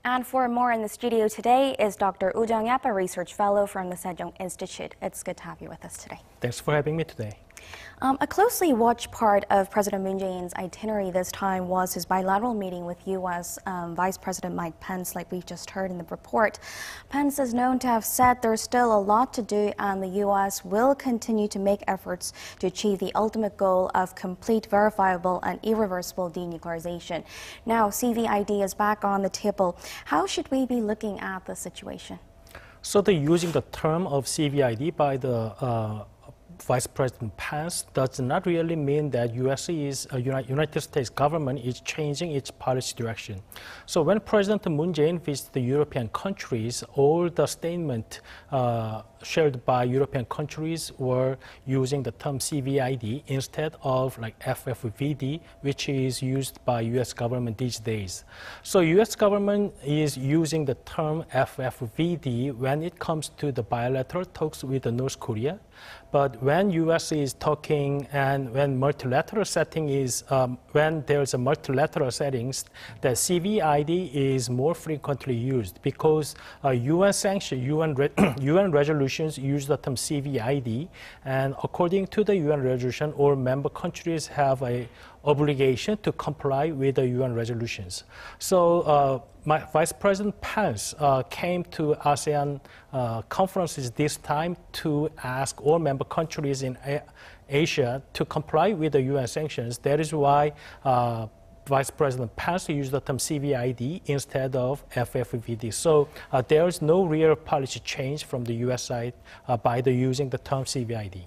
And for more in the studio today is Dr. Jung-yeop, a research fellow from the Sejong Institute. It's good to have you with us today. Thanks for having me today. A closely watched part of President Moon Jae-in's itinerary this time was his bilateral meeting with U.S. Vice President Mike Pence, like we just heard in the report. Pence is known to have said there's still a lot to do and the U.S. will continue to make efforts to achieve the ultimate goal of complete, verifiable and irreversible denuclearization. Now, CVID is back on the table. How should we be looking at the situation? So using the term of CVID by the Vice President Pence does not really mean that United States government is changing its policy direction. So when President Moon Jae-in visited the European countries, all the statements shared by European countries were using the term CVID instead of like FFVD, which is used by U.S. government these days. So U.S. government is using the term FFVD when it comes to the bilateral talks with North Korea. But when U.S. is talking and when multilateral setting is, when there's a multilateral settings, the CVID is more frequently used because UN sanction, UN resolutions use the term CVID, and according to the UN resolution, all member countries have a obligation to comply with the UN resolutions. So Vice President Pence came to ASEAN conferences this time to ask all member countries in Asia to comply with the UN sanctions. That is why Vice President Pence used the term CVID instead of FFVD. So there is no real policy change from the US side by using the term CVID.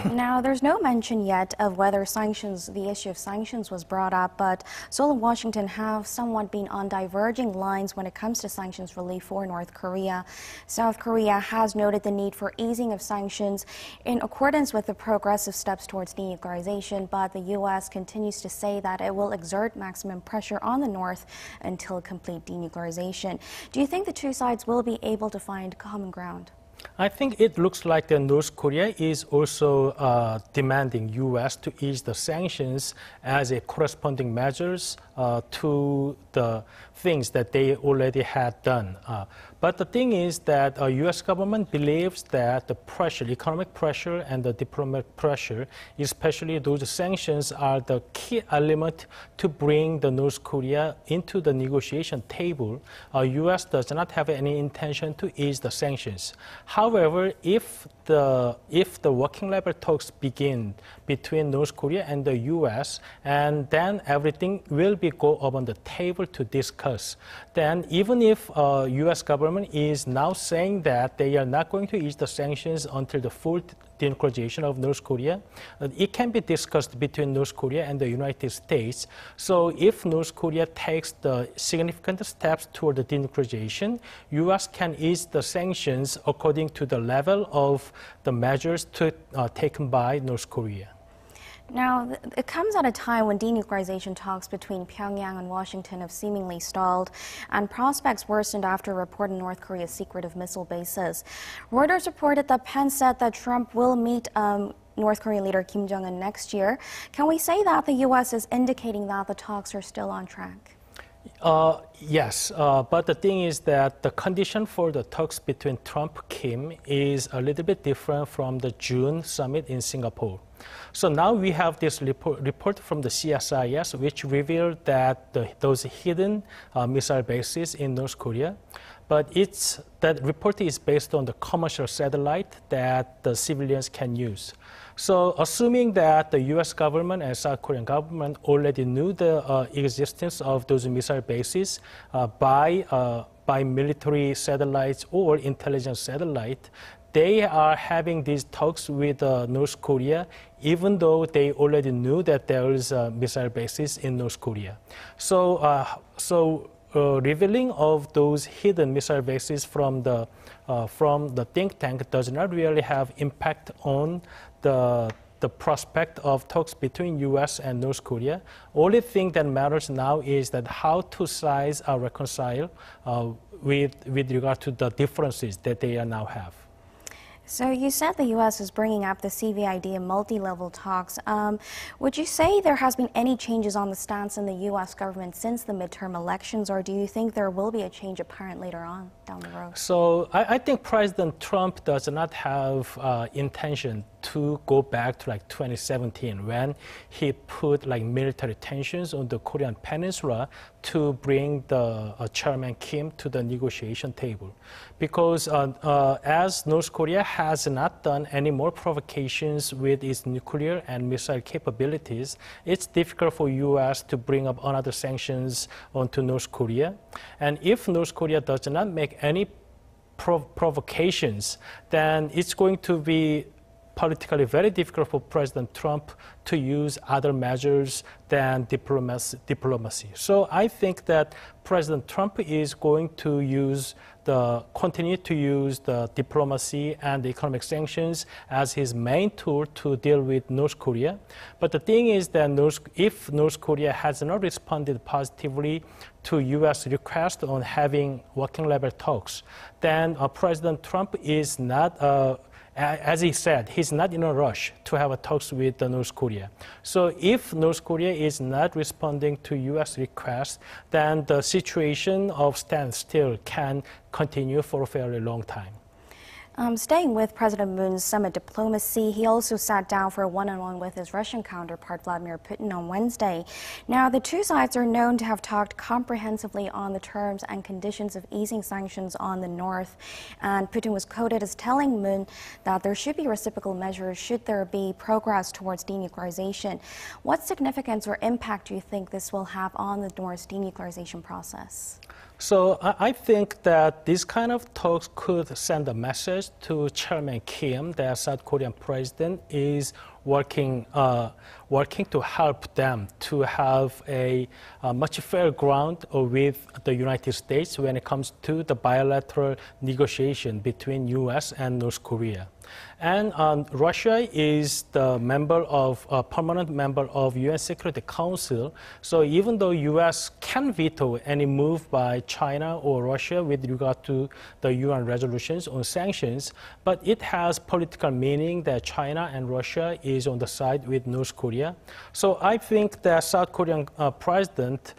Now, there's no mention yet of whether the issue of sanctions was brought up, but Seoul and Washington have somewhat been on diverging lines when it comes to sanctions relief for North Korea. South Korea has noted the need for easing of sanctions in accordance with the progressive steps towards denuclearization, but the U.S. continues to say that it will exert maximum pressure on the North until complete denuclearization. Do you think the two sides will be able to find common ground? I think it looks like that North Korea is also demanding U.S. to ease the sanctions as a corresponding measures to the things that they already had done. But the thing is that U.S. government believes that the pressure, economic pressure and the diplomatic pressure, especially those sanctions, are the key element to bring the North Korea into the negotiation table. U.S. does not have any intention to ease the sanctions. However, if the working level talks begin between North Korea and the U.S., and then everything will go up on the table to discuss, then even if U.S. government is now saying that they are not going to ease the sanctions until the full denuclearization of North Korea, it can be discussed between North Korea and the United States. So if North Korea takes the significant steps toward the denuclearization, U.S. can ease the sanctions according to the level of the measures taken by North Korea. Now, it comes at a time when denuclearization talks between Pyongyang and Washington have seemingly stalled, and prospects worsened after a report on North Korea's secretive missile bases. Reuters reported that Pence said that Trump will meet North Korean leader Kim Jong-un next year. Can we say that the U.S. is indicating that the talks are still on track? Yes, but the thing is that the condition for the talks between Trump-Kim is a little bit different from the June summit in Singapore. So now we have this report from the CSIS, which revealed that those hidden missile bases in North Korea. But that report is based on the commercial satellite that the civilians can use. So assuming that the U.S. government and South Korean government already knew the existence of those missile bases by military satellites or intelligence satellite, they are having these talks with North Korea, even though they already knew that there is missile bases in North Korea. So revealing of those hidden missile bases from the think tank does not really have impact on the prospect of talks between U.S. and North Korea. Only thing that matters now is that how two sides are reconciled with regard to the differences that they now have. So you said the U.S. is bringing up the CVID in multi-level talks. Would you say there has been any changes on the stance in the U.S. government since the midterm elections, or do you think there will be a change apparent later on down the road? So I think President Trump does not have intention to go back to like 2017 when he put like military tensions on the Korean Peninsula to bring the Chairman Kim to the negotiation table. Because as North Korea has not done any more provocations with its nuclear and missile capabilities, it's difficult for U.S. to bring up another sanctions onto North Korea. And if North Korea does not make any provocations, then it's going to be politically very difficult for President Trump to use other measures than diplomacy. So I think that President Trump is going to continue to use the diplomacy and the economic sanctions as his main tool to deal with North Korea. But the thing is that if North Korea has not responded positively to U.S. request on having working level talks, then President Trump is not as he said, he's not in a rush to have a talks with North Korea. So if North Korea is not responding to U.S. requests, then the situation of standstill can continue for a fairly long time. Staying with President Moon's summit diplomacy, he also sat down for a one-on-one with his Russian counterpart Vladimir Putin on Wednesday. Now, the two sides are known to have talked comprehensively on the terms and conditions of easing sanctions on the North. And Putin was quoted as telling Moon that there should be reciprocal measures should there be progress towards denuclearization. What significance or impact do you think this will have on the North's denuclearization process? So I think that this kind of talks could send a message to Chairman Kim that South Korean president is working to help them to have a much fair ground with the United States when it comes to the bilateral negotiation between U.S. and North Korea. And Russia is the permanent member of UN Security Council. So even though U.S. can veto any move by China or Russia with regard to the UN resolutions on sanctions, but it has political meaning that China and Russia is on the side with North Korea. So I think that South Korean president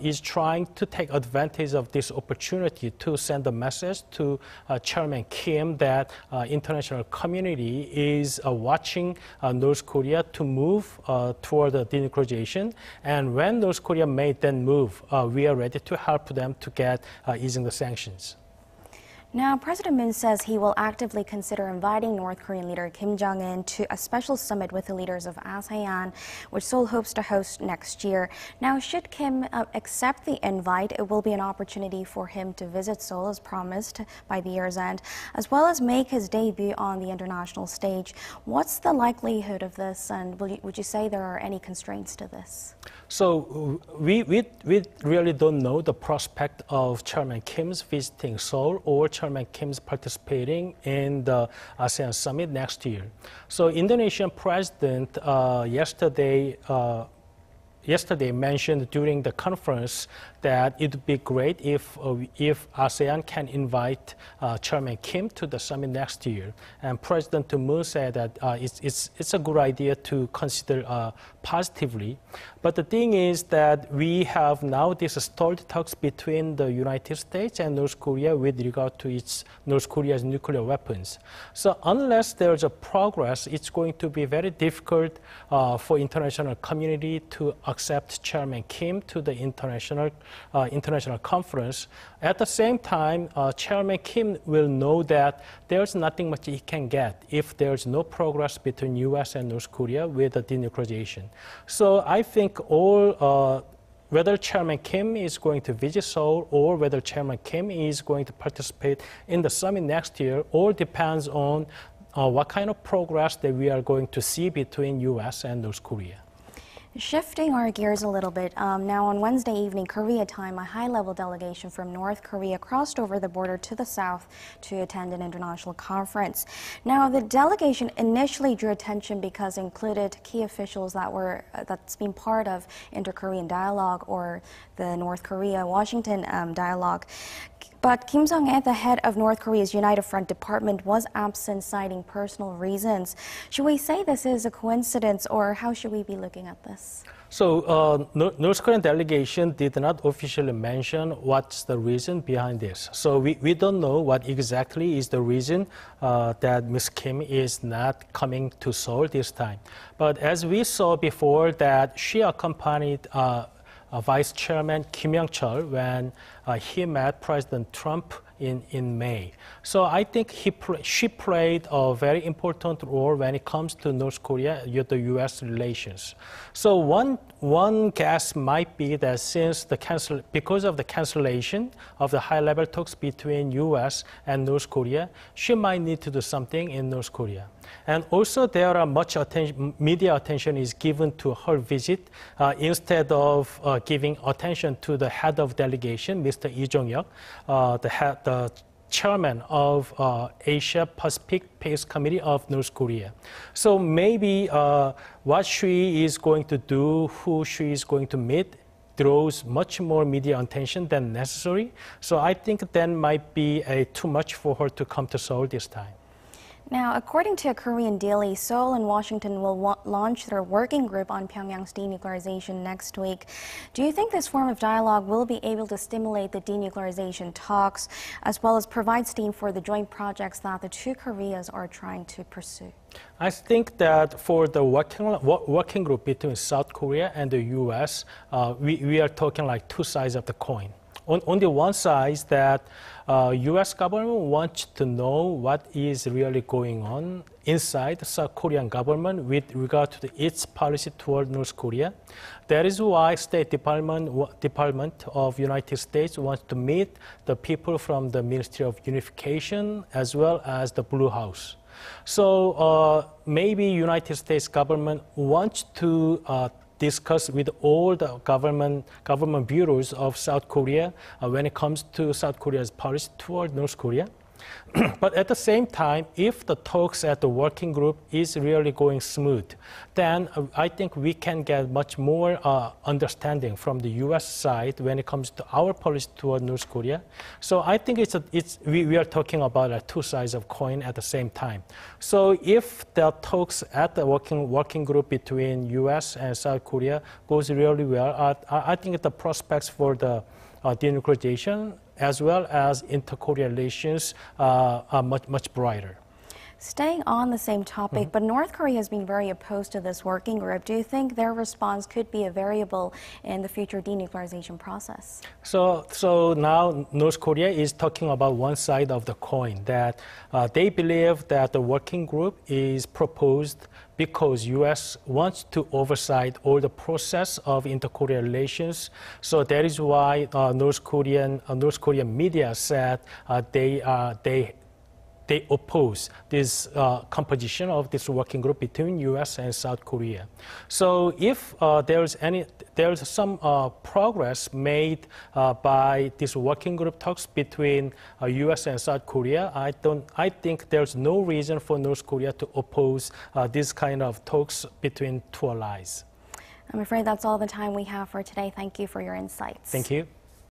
is trying to take advantage of this opportunity to send a message to Chairman Kim that international community is watching North Korea to move toward the denuclearization. And when North Korea may then move, we are ready to help them to get easing the sanctions. Now, President Moon says he will actively consider inviting North Korean leader Kim Jong-un to a special summit with the leaders of ASEAN, which Seoul hopes to host next year. Now, should Kim accept the invite, it will be an opportunity for him to visit Seoul as promised by the year's end, as well as make his debut on the international stage. What's the likelihood of this, and would you say there are any constraints to this? So we really don't know the prospect of Chairman Kim's visiting Seoul or Chairman Kim's participating in the ASEAN summit next year. So Indonesian president yesterday mentioned during the conference that it would be great if ASEAN can invite Chairman Kim to the summit next year. And President Moon said that it's a good idea to consider positively. But the thing is that we have now these stalled talks between the United States and North Korea with regard to North Korea's nuclear weapons. So unless there's a progress, it's going to be very difficult for international community to accept Chairman Kim to the international conference. At the same time, Chairman Kim will know that there's nothing much he can get if there's no progress between U.S. and North Korea with the denuclearization. So I think whether Chairman Kim is going to visit Seoul or whether Chairman Kim is going to participate in the summit next year all depends on what kind of progress that we are going to see between U.S. and North Korea. Shifting our gears a little bit, now on Wednesday evening, Korea time, a high-level delegation from North Korea crossed over the border to the south to attend an international conference. Now, the delegation initially drew attention because it included key officials that's been part of inter-Korean dialogue or the North Korea-Washington dialogue. But Kim Jong-il, the head of North Korea's United Front Department, was absent citing personal reasons. Should we say this is a coincidence, or how should we be looking at this? So North Korean delegation did not officially mention what's the reason behind this. So we don't know what exactly is the reason that Ms. Kim is not coming to Seoul this time. But as we saw before, that she accompanied Vice Chairman Kim Young-chul when he met President Trump in May. So I think she played a very important role when it comes to North Korea, the U.S. relations. So one guess might be that because of the cancellation of the high-level talks between U.S. and North Korea, she might need to do something in North Korea. And also there are much media attention is given to her visit instead of giving attention to the head of delegation, Mr. Jung-yeop, the chairman of Asia Pacific Peace Committee of North Korea. So maybe what she is going to do, who she is going to meet, draws much more media attention than necessary. So I think that might be too much for her to come to Seoul this time. Now, according to a Korean daily, Seoul and Washington will launch their working group on Pyongyang's denuclearization next week. Do you think this form of dialogue will be able to stimulate the denuclearization talks, as well as provide steam for the joint projects that the two Koreas are trying to pursue? I think that for the working group between South Korea and the U.S., we are talking like two sides of the coin. On the one side, that U.S. government wants to know what is really going on inside the South Korean government with regard to its policy toward North Korea. That is why State Department of United States wants to meet the people from the Ministry of Unification as well as the Blue House. So maybe United States government wants to discuss with all the government bureaus of South Korea when it comes to South Korea's policy toward North Korea. But at the same time, if the talks at the working group is really going smooth, then I think we can get much more understanding from the U.S. side when it comes to our policy toward North Korea. So I think we are talking about two sides of coin at the same time. So if the talks at the working group between U.S. and South Korea goes really well, I think the prospects for the denuclearization as well as inter-Korea relations are much brighter. Staying on the same topic, but North Korea has been very opposed to this working group. Do you think their response could be a variable in the future denuclearization process? So now North Korea is talking about one side of the coin, that they believe that the working group is proposed because U.S. wants to oversight all the process of inter-Korea relations. So that is why North Korean media said they oppose this composition of this working group between U.S. and South Korea. So if there's some progress made by this working group talks between U.S. and South Korea, I think there's no reason for North Korea to oppose this kind of talks between two allies. I'm afraid that's all the time we have for today. Thank you for your insights. Thank you.